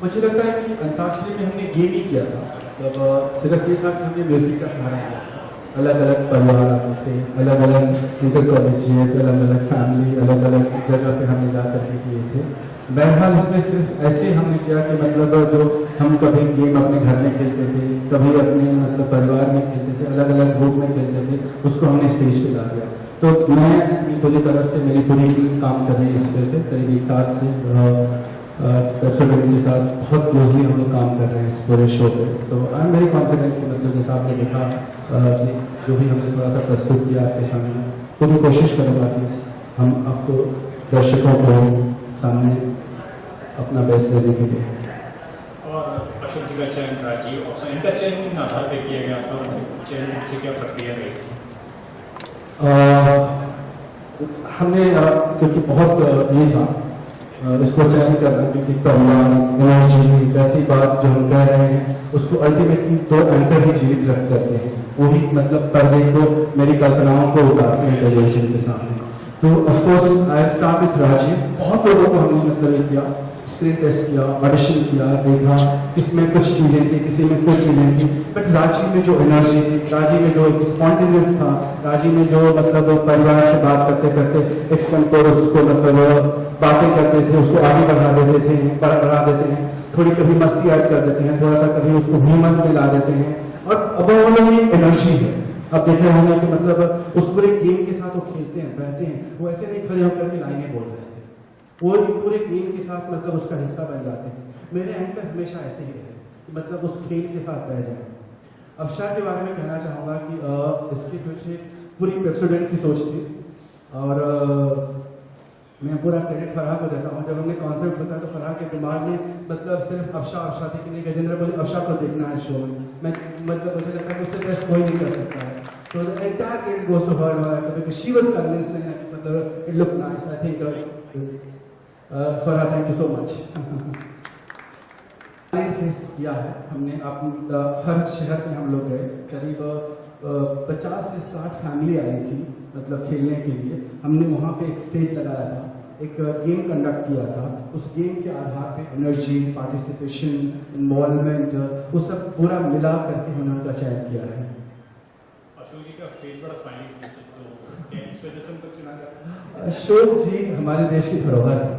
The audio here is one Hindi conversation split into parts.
मुझे लगता है कि अंताक्षरी में हमने गेम ही किया था, मतलब सिर्फ ये था कि हमने म्यूजिक का सहारा किया था। अलग अलग परिवार आते थे, अलग अलग इंटर कॉलेजिएट, अलग अलग फैमिली, अलग अलग जगह पे हमने जा करके किए थे। बहरहाल इसमें सिर्फ ऐसे हमने किया कि मतलब जो हम कभी गेम अपने घर में खेलते थे, कभी अपने मतलब परिवार में खेलते थे, अलग अलग ग्रुप में खेलते थे, उसको हमने स्टेज पे ला दिया। तो मैं अपनी पूरी तरफ से, मेरी पूरी टीम काम कर रही है इस पर से, करीब 1 साल से दर्शकों के साथ बहुत क्लोजली हम लोग काम कर रहे हैं इस पूरे शो पे। तो आई एम वेरी कॉन्फिडेंट कि मतलब जैसा आपने देखा जो भी हमने थोड़ा सा प्रस्तुत किया आपके सामने, पूरी कोशिश करूँगा कि हम आपको दर्शकों को सामने अपना बेस्ट देने के लिए। और अशोक जी का चयन राजीव और इनका चयन किन आधार पर किया गया था और चयन से क्या प्रक्रिया रही थी? हमने क्योंकि बहुत ये था इसको चयन करना, क्योंकि परिवार, एनर्जी, ऐसी बात जो हम कह रहे हैं उसको अल्टीमेटली तो एंकर ही जीवित रख करते हैं, वही मतलब पर्दे को, मेरी कल्पनाओं को उतारते हैं टेलीविजन के सामने। तो of course I start with Rajiv. बहुत लोगों को हमने मतलब ये किया, स्क्रीन टेस्ट किया, ऑडिशन किया, देखा किसमें कुछ चीजें थी, किसी में कुछ चीजें थी, बट राजीव में जो एनर्जी थी, राजीव में जो स्पॉन्टेनियस था, राजीव में जो मतलब परिवार से बात करते करते एक्सटेम्पोरस उसको मतलब बातें करते थे, उसको आगे बढ़ा देते थे, बढ़ा देते हैं, थोड़ी कभी मस्ती ऐड कर देते हैं, थोड़ा सा कभी उसको ह्यूमन में ला देते हैं, और अब वो ये एनर्जी है। अब देख रहे होंगे कि मतलब उस पूरे गेम के साथ वो खेलते हैं, बहते हैं, वो ऐसे नहीं खड़े होकर के लाइनें बोल रहे थे, वो पूरे गेम के साथ मतलब उसका हिस्सा बन जाते हैं। मेरे एंकर हमेशा ऐसे ही रहे, मतलब उस खेल के साथ बह जाए। अफशार के बारे में कहना चाहूँगा कि इसकी पीछे पूरी प्रेसिडेंट की सोच थी, और मैं पूरा क्रेडिट फराह को देता हूँ। जब हमने कॉन्सेप्ट सोचा तो फराह के दिमाग में मतलब सिर्फ अफशा थी कि नहीं, गजेंद्र बोले अफशा को देखना है शो में, मैं मतलब मुझे लगता है उससे बेस्ट कोई नहीं कर सकता है। तो the entire credit goes to her, because she was convinced that मतलब it look nice. I think Farah, thank you so much. किया है हमने, आप हर शहर में हम लोग गए, करीब 50 से 60 फैमिली आई थी मतलब खेलने के लिए। हमने वहाँ पे एक स्टेज लगाया था, एक गेम कंडक्ट किया था, उस गेम के आधार पे एनर्जी, पार्टिसिपेशन, इन्वॉल्वमेंट, वो सब पूरा मिला करके हमने उनका चयन किया है। अशोक जी का फेस बड़ा स्माइली फेस है, तो इस वजह से उनको चुना गया। अशोक जी हमारे देश की धरोहर है,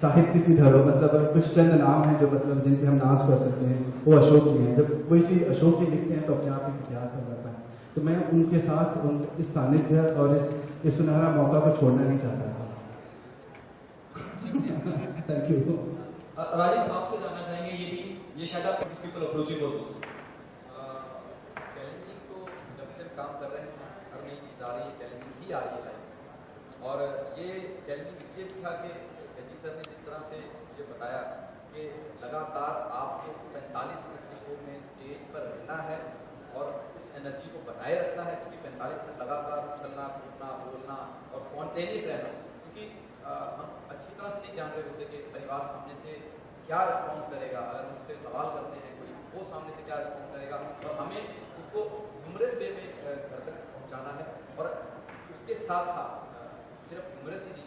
साहित्य की धरोहर, मतलब कुछ चंद नाम हैं जो मतलब जिनके हम नाश कर सकते हैं, वो अशोक जी हैं। जब कोई चीज अशोक जी लिखते हैं तो अपने आप एक इतिहास बन जाता है। तो मैं उनके साथ इस सानिध्य और इस सुनहरा मौका को छोड़ना नहीं चाहता था। Thank you. राजीव, आपसे जानना चाहेंगे ये भी, ये शायद आप पीपल अप्रोचेबल चैलेंजिंग तो जब से काम कर रहे हैं, हर नई चीज़ आ रही है, चैलेंजिंग ही आ रही है लाइफ। और ये चैलेंजिंग इसलिए भी था कि जगदीश सर ने जिस तरह से मुझे बताया कि लगातार आपको 45 मिनट के शो में स्टेज पर रहना है और उस एनर्जी को बनाए रखना है, क्योंकि 45 मिनट लगातार उछलना, कूदना, बोलना और स्पॉन्टेनियस रहना, क्योंकि हम अच्छी तरह से नहीं जान रहे होते कि परिवार सामने से क्या रिस्पॉन्स करेगा। अगर हम उससे सवाल करते हैं कोई, वो सामने से क्या रिस्पॉन्स करेगा, और हमें उसको ह्यूमरस वे में घर तक पहुँचाना है। और उसके साथ साथ सिर्फ ह्यूमरस ही नहीं,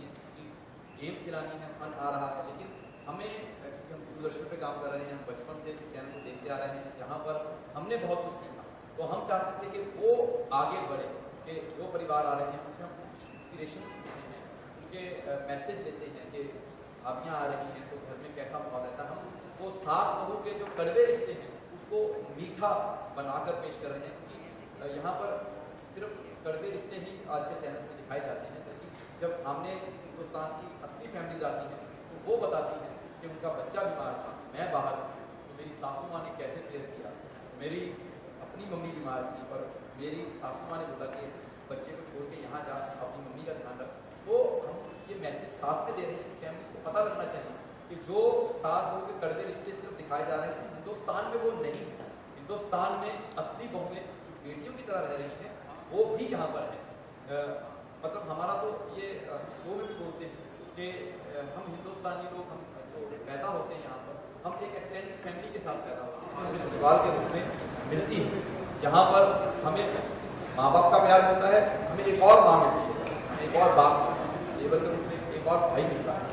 गेम्स खिलानी है, फन आ रहा है, लेकिन हमें, क्योंकि हम दूरदर्शन पे काम कर रहे हैं, हम बचपन से इस चैनल को देखते आ रहे हैं, जहाँ पर हमने बहुत कुछ सीखा, तो हम चाहते थे कि वो आगे बढ़े, कि जो परिवार आ रहे हैं उनसे हम उसकी इंस्पिरेशन पूछते हैं, उनके मैसेज लेते हैं कि भाभियाँ आ रही हैं तो घर में कैसा माहौल रहता है। हम वो सास बहू के जो कड़वे रिश्ते हैं उसको मीठा बनाकर पेश कर रहे हैं, क्योंकि यहाँ पर सिर्फ कड़वे रिश्ते ही आज के चैनल में दिखाए जाते हैं, लेकिन जब सामने हिंदुस्तान की असली फैमिलीज आती हैं तो वो बताती हैं कि उनका बच्चा बीमार था, मैं बाहर थी, तो मेरी सासू माँ ने कैसे केयर किया, मेरी अपनी मम्मी बीमार थी और मेरी सासू माँ ने बोला कि बच्चे को छोड़ के यहाँ जा, अपनी मम्मी का ध्यान रख। तो हम ये मैसेज साथ में दे रहे हैं कि फैमिलीज को पता लगना चाहिए कि जो सास बहू के कड़वे रिश्ते सिर्फ दिखाए जा रहे हैं, हिंदुस्तान में वो नहीं है। हिंदुस्तान में असली बहुएं जो बेटियों की तरह रह रही हैं वो भी यहाँ पर है। मतलब हमारा तो ये शो में भी बोलते हैं कि हम हिंदुस्तानी लोग, हम जो पैदा होते हैं यहाँ पर, हम एक एक्सटेंडेड फैमिली के साथ पैदा होते हैं, हमें ससुराल के रूप में मिलती है, जहाँ पर हमें माँ बाप का प्यार मिलता है, हमें एक और माँ मिलती है, हमें एक और बाप मिलता है, लेबर के रूप में एक और भाई मिलता है।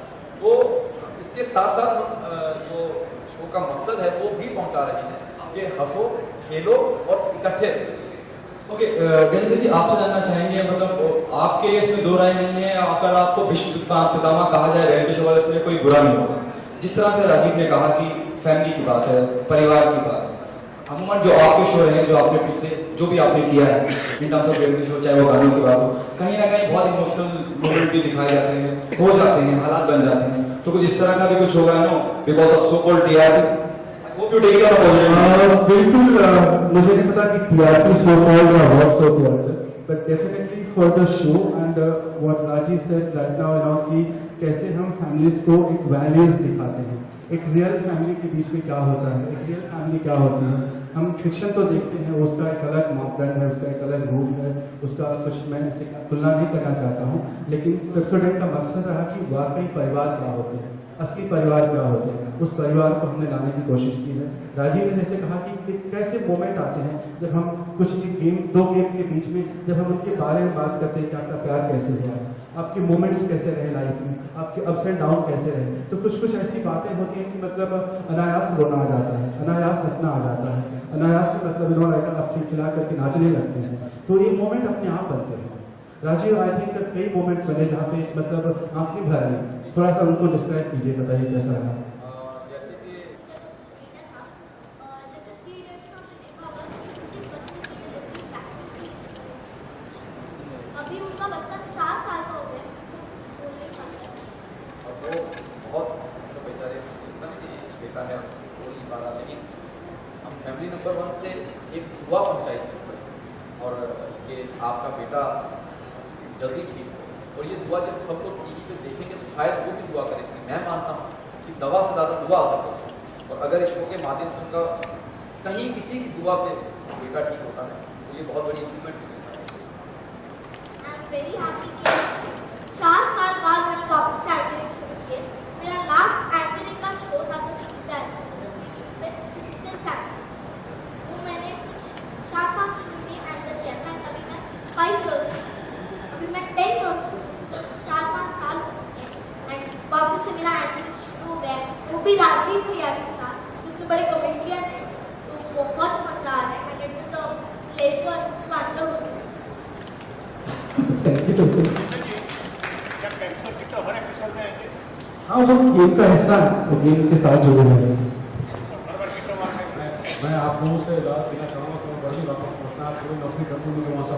तो इसके साथ साथ हम शो का मकसद है वो भी पहुंचा रहे हैं कि हंसो, खेलो और इकट्ठे रहो। ओके, गजेंद्र जी आपसे जानना चाहेंगे, मतलब आपके इसमें दो राय नहीं है, अगर आपको विश्व पितामह कहा जाए रियलिटी शो वाले, इसमें कोई बुरा नहीं होगा। जिस तरह से राजीव ने कहा कि फैमिली की बात है, परिवार की बात है, अमूमन जो आपके शो रहे हैं, जो आपने पिछले जो भी आपने किया है in terms of reality show, चाहे वो गानों की बात हो, कहीं ना कहीं बहुत इमोशनल मोमेंट भी दिखाए जाते हैं, हो जाते हैं, हालात बन जाते हैं, तो कुछ इस तरह का भी कुछ होगा no because of so called TRP? I hope you take it on positive. बिल्कुल, मुझे नहीं पता कि टीआरपी सो कॉल्ड या what so called, but definitely for the show and what Rajiv said right now around कि कैसे हम फैमिलीज को एक वैल्यूज दिखाते हैं, एक रियल फैमिली के बीच में क्या होता है, एक रियल फैमिली क्या होती है। हम फिक्शन तो देखते हैं, उसका एक अलग मापदंड है, उसका एक अलग रूप है, उसका कुछ मैं इससे तुलना नहीं करना चाहता हूँ, लेकिन पेप्सोडेंट का मकसद रहा कि वाकई परिवार क्या होते हैं, असली परिवार क्या होते हैं, उस परिवार को हमने लाने की कोशिश की है। राजीव ने जैसे कहा कि कैसे मोमेंट आते हैं जब हम कुछ गेम, दो गेम के बीच में जब हम उनके बारे में बात करते हैं कि आपका प्यार कैसे हुआ, आपके मोमेंट्स कैसे रहे लाइफ में, आपके अप्स एंड डाउन कैसे रहे, तो कुछ कुछ ऐसी बातें होती हैं कि मतलब अनायास रोना आ जाता है, अनायास हंसना आ जाता है, अनायास से मतलब इन्होंने आप खिलखिला करके नाचने लगते हैं, तो ये मोमेंट अपने आप बनते हैं। राजीव आई थिंक कई मोमेंट बने जहाँ पे मतलब आंखें भर आई, थोड़ा सा उनको डिस्क्राइब कीजिए, बताइए कैसा रहा। जैसे कि अभी उनका बच्चा 4 साल का हो गया, अब वो बहुत तो बेचारे इतना नहीं कि बेटा है बोल नहीं पा रहा, लेकिन हम फैमिली नंबर 1 से एक दुआ पहुंचाई थी और कि आपका बेटा जल्दी ठीक हो, और ये दुआ जब सब लोग टीवी पे देखेंगे तो शायद वो भी दुआ करेंगे। मैं मानता हूँ कि दवा से ज़्यादा दुआ आ सकती है, और अगर इस शो के माध्यम से उनका कहीं किसी की दुआ से बेटा ठीक होता है तो ये बहुत बड़ी अचीवमेंट है। आई एम वेरी हैप्पी कि 4 साल बाद मैंने वापस से एंकरिंग शुरू की। मेरा लास्ट एंकरिंग का शो था जो टीवी पे 15 सेकंड्स, वो मैंने कुछ 4-5 मिनट में एंकर किया था, तभी मैं 5 इयर्स की, अभी मैं 10 इयर्स की, 4-5 साल हो चुके हैं एंड वापस से मेरा एंकरिंग शुरू हो गया, वो भी राजीव भैया के साथ, क्योंकि बड़े कॉमेडियन हैं, तो बहुत मजा आ रहा है and it is a pleasure to under. हाँ, वो गेम का हिस्सा है, तो गेम के साथ जुड़े हुए हैं। मैं आप लोगों से बात करना चाहूँगा कि बड़ी बात पहुँचना, आप पूरी नौकरी करते हुए वहाँ से